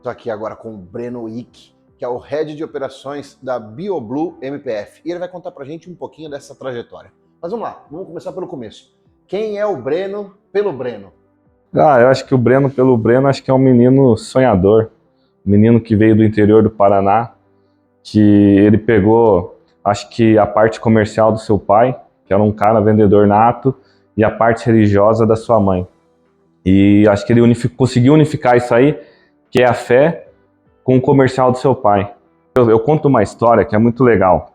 Estou aqui agora com o Breno Ick, que é o Head de Operações da BioBlue MPF. E ele vai contar pra gente um pouquinho dessa trajetória. Mas vamos lá, vamos começar pelo começo. Quem é o Breno pelo Breno? Eu acho que o Breno pelo Breno, acho que é um menino sonhador. Um menino que veio do interior do Paraná, que ele pegou, acho que a parte comercial do seu pai, que era um cara vendedor nato, e a parte religiosa da sua mãe. E acho que ele conseguiu unificar isso aí, que é a fé com o comercial do seu pai. Eu conto uma história que é muito legal,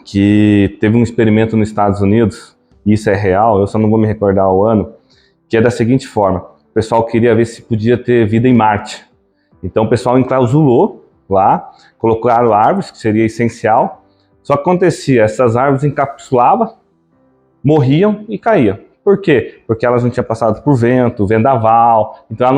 que teve um experimento nos Estados Unidos, e isso é real, eu só não vou me recordar o ano, que é da seguinte forma: o pessoal queria ver se podia ter vida em Marte. Então o pessoal enclausulou lá, colocaram árvores, que seria essencial, só que acontecia, essas árvores encapsulavam, morriam e caíam. Por quê? Porque elas não tinham passado por vento, vendaval, então ela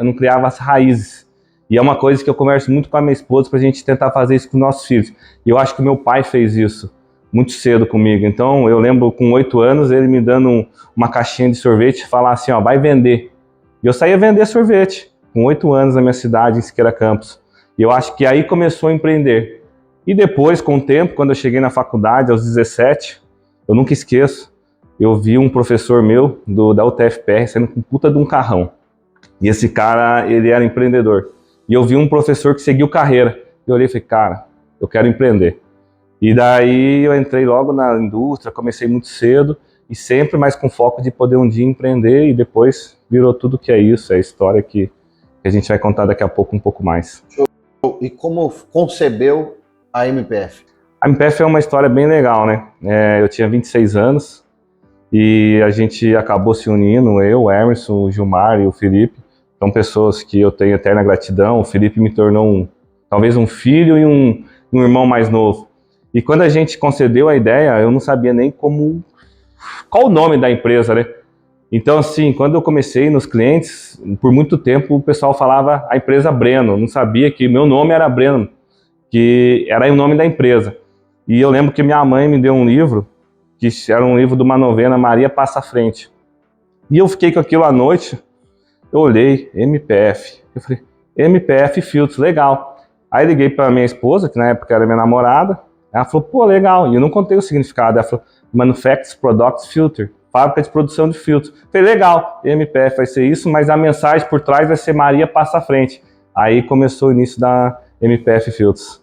não criava as raízes. E é uma coisa que eu converso muito com a minha esposa para a gente tentar fazer isso com nossos filhos. E eu acho que meu pai fez isso muito cedo comigo. Então eu lembro com 8 anos ele me dando uma caixinha de sorvete e falar assim, ó, vai vender. E eu saía vender sorvete com 8 anos na minha cidade, em Siqueira Campos. E eu acho que aí começou a empreender. E depois, com o tempo, quando eu cheguei na faculdade, aos 17, eu nunca esqueço, eu vi um professor meu da UTFPR saindo com puta de um carrão. E esse cara, ele era empreendedor. E eu vi um professor que seguiu carreira. E eu olhei e falei, cara, eu quero empreender. E daí eu entrei logo na indústria, comecei muito cedo e sempre mais com foco de poder um dia empreender, e depois virou tudo que é isso, é a história que a gente vai contar daqui a pouco um pouco mais. E como concebeu a MPF? A MPF é uma história bem legal, né? Eu tinha 26 anos e a gente acabou se unindo, eu, o Emerson, o Gilmar e o Felipe. São pessoas que eu tenho eterna gratidão. O Felipe me tornou talvez um filho e um irmão mais novo. E quando a gente concedeu a ideia, eu não sabia nem qual o nome da empresa, né? Então, assim, quando eu comecei nos clientes, por muito tempo o pessoal falava a empresa Breno. Não sabia que meu nome era Breno, que era o nome da empresa. E eu lembro que minha mãe me deu um livro, que era um livro de uma novena, Maria Passa à Frente. E eu fiquei com aquilo à noite, eu olhei, MPF. Eu falei, MPF Filtros, legal. Aí liguei para minha esposa, que na época era minha namorada. Ela falou, pô, legal. E eu não contei o significado. Ela falou, Manufacturers Products Filter, fábrica de produção de filtros. Eu falei, legal, MPF vai ser isso, mas a mensagem por trás vai ser Maria Passa à Frente. Aí começou o início da MPF Filtros.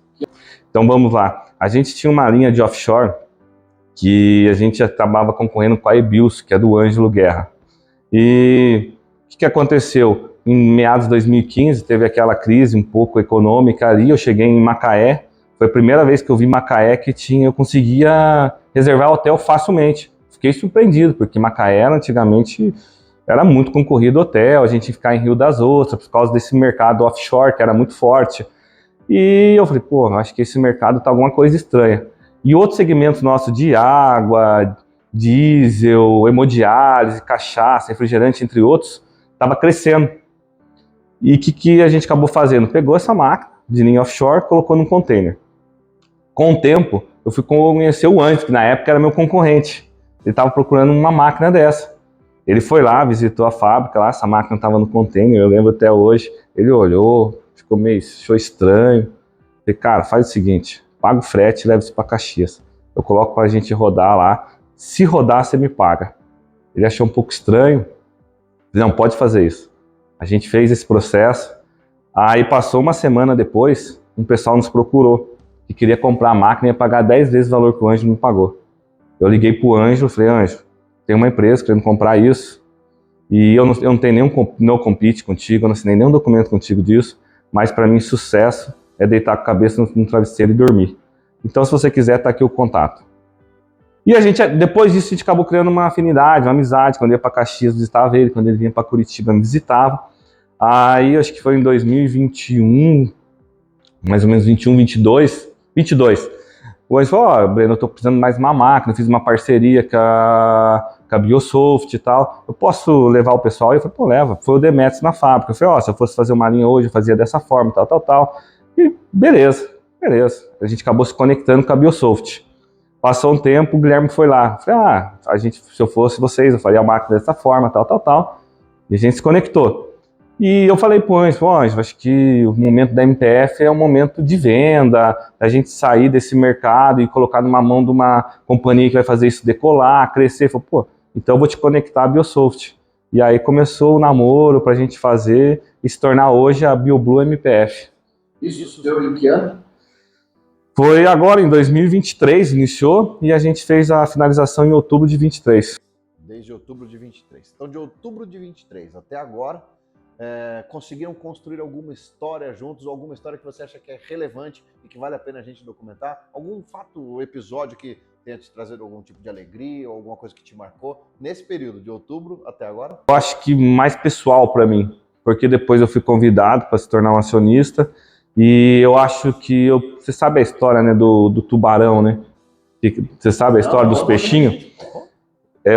Então vamos lá. A gente tinha uma linha de offshore que a gente acabava concorrendo com a Ebius, que é do Ângelo Guerra. E o que aconteceu? Em meados de 2015 teve aquela crise um pouco econômica ali, eu cheguei em Macaé, foi a primeira vez que eu vi Macaé que eu conseguia reservar hotel facilmente. Fiquei surpreendido, porque Macaé antigamente era muito concorrido hotel, a gente ia ficar em Rio das Ostras por causa desse mercado offshore que era muito forte. E eu falei, pô, acho que esse mercado tá alguma coisa estranha. E outros segmentos nossos de água, diesel, hemodiálise, cachaça, refrigerante, entre outros, estava crescendo. E o que a gente acabou fazendo? Pegou essa máquina de linha offshore, colocou num container. Com o tempo, eu fui conhecer o Ângelo, que na época era meu concorrente. Ele estava procurando uma máquina dessa. Ele foi lá, visitou a fábrica, lá, essa máquina estava no container, eu lembro até hoje. Ele olhou, achou estranho. Falei, cara, faz o seguinte, paga o frete e leva isso para Caxias. Eu coloco para a gente rodar lá. Se rodar, você me paga. Ele achou um pouco estranho. Não, pode fazer isso. A gente fez esse processo. Aí passou uma semana depois, um pessoal nos procurou, que queria comprar a máquina e ia pagar 10 vezes o valor que o Ângelo me pagou. Eu liguei pro Ângelo, falei, Ângelo, tem uma empresa querendo comprar isso, e eu não tenho nenhum no compete contigo, eu não assinei nenhum documento contigo disso, mas para mim sucesso é deitar com a cabeça no travesseiro e dormir. Então se você quiser, tá aqui o contato. E depois disso a gente acabou criando uma afinidade, uma amizade. Quando eu ia para Caxias, visitava ele, quando ele vinha para Curitiba, me visitava. Aí acho que foi em 2021, mais ou menos 21, 22. O Ângelo falou, ó, Breno, eu tô precisando mais de uma máquina, fiz uma parceria com a Biosoft e tal, eu posso levar o pessoal? E eu falei, pô, leva. Foi o Demetrius na fábrica. Eu falei, ó, se eu fosse fazer uma linha hoje, eu fazia dessa forma, tal. E beleza. A gente acabou se conectando com a Biosoft. Passou um tempo, o Guilherme foi lá. Falei, se eu fosse vocês, eu faria a máquina dessa forma, tal. E a gente se conectou. E eu falei pro Ângelo, Ângelo, acho que o momento da MPF é um momento de venda, a gente sair desse mercado e colocar numa mão de uma companhia que vai fazer isso decolar, crescer. Ele falou, pô, então eu vou te conectar a Biosoft. E aí começou o namoro pra gente fazer e se tornar hoje a BioBlue MPF. Isso deu em que ano? Foi agora, em 2023, iniciou, e a gente fez a finalização em outubro de 23. Desde outubro de 23. Então, de outubro de 23 até agora, conseguiram construir alguma história juntos, alguma história que você acha que é relevante e que vale a pena a gente documentar? Algum fato ou episódio que tenha te trazido algum tipo de alegria ou alguma coisa que te marcou nesse período de outubro até agora? Eu acho que mais pessoal para mim, porque depois eu fui convidado para se tornar um acionista e eu acho que você sabe a história, né, do tubarão, né? Você sabe a história dos peixinhos?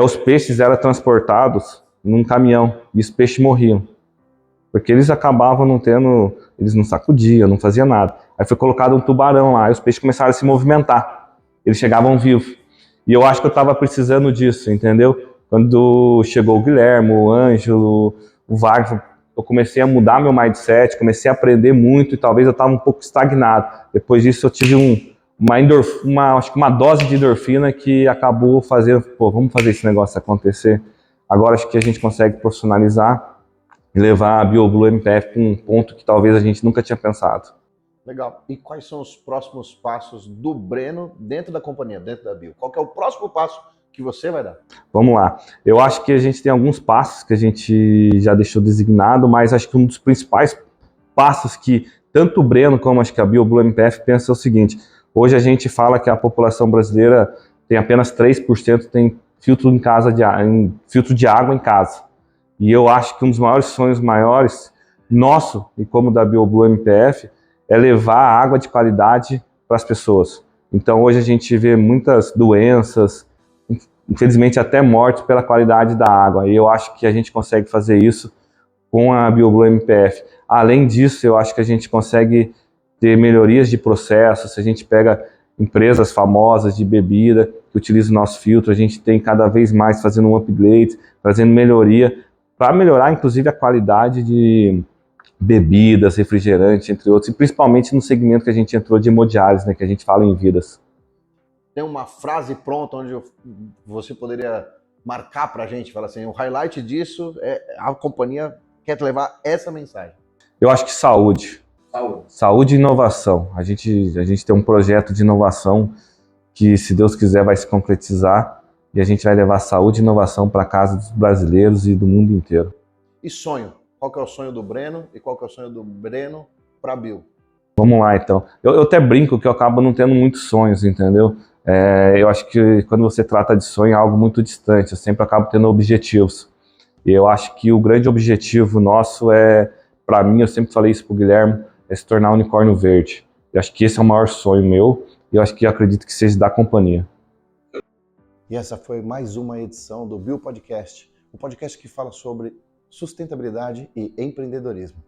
Os peixes eram transportados num caminhão e os peixes morriam. Porque eles acabavam não tendo, eles não sacudiam, não faziam nada. Aí foi colocado um tubarão lá, e os peixes começaram a se movimentar. Eles chegavam vivos. E eu acho que eu estava precisando disso, entendeu? Quando chegou o Guilherme, o Ângelo, o Wagner, eu comecei a mudar meu mindset, comecei a aprender muito e talvez eu estava um pouco estagnado. Depois disso eu tive acho que uma dose de endorfina que acabou fazendo, pô, vamos fazer esse negócio acontecer. Agora acho que a gente consegue profissionalizar e levar a BioBlue MPF para um ponto que talvez a gente nunca tinha pensado. Legal. E quais são os próximos passos do Breno dentro da companhia, dentro da Bio? Qual que é o próximo passo que você vai dar? Vamos lá. Eu acho que a gente tem alguns passos que a gente já deixou designado, mas acho que um dos principais passos que tanto o Breno como acho que a BioBlue MPF pensa é o seguinte: hoje a gente fala que a população brasileira tem apenas 3% tem filtro filtro de água em casa. E eu acho que um dos maiores sonhos maiores, nosso e como da BioBlue MPF, é levar água de qualidade para as pessoas. Então hoje a gente vê muitas doenças, infelizmente até mortes pela qualidade da água. E eu acho que a gente consegue fazer isso com a BioBlue MPF. Além disso, eu acho que a gente consegue ter melhorias de processo. Se a gente pega empresas famosas de bebida que utilizam o nosso filtro, a gente tem cada vez mais fazendo um upgrade, trazendo melhoria, para melhorar, inclusive, a qualidade de bebidas, refrigerantes, entre outros, e principalmente no segmento que a gente entrou de hemodiálise, né, que a gente fala em vidas. Tem uma frase pronta onde você poderia marcar para a gente, falar assim, o highlight disso é a companhia quer te levar essa mensagem. Eu acho que saúde. Saúde e inovação. A gente tem um projeto de inovação que, se Deus quiser, vai se concretizar. E a gente vai levar saúde e inovação para a casa dos brasileiros e do mundo inteiro. E sonho? Qual que é o sonho do Breno e qual que é o sonho do Breno para a Bio? Vamos lá, então. Eu até brinco que eu acabo não tendo muitos sonhos, entendeu? Eu acho que quando você trata de sonho é algo muito distante. Eu sempre acabo tendo objetivos. E eu acho que o grande objetivo nosso para mim, eu sempre falei isso pro Guilherme, é se tornar um unicórnio verde. Eu acho que esse é o maior sonho meu e eu acho que eu acredito que seja da companhia. E essa foi mais uma edição do Bio Podcast, um podcast que fala sobre sustentabilidade e empreendedorismo.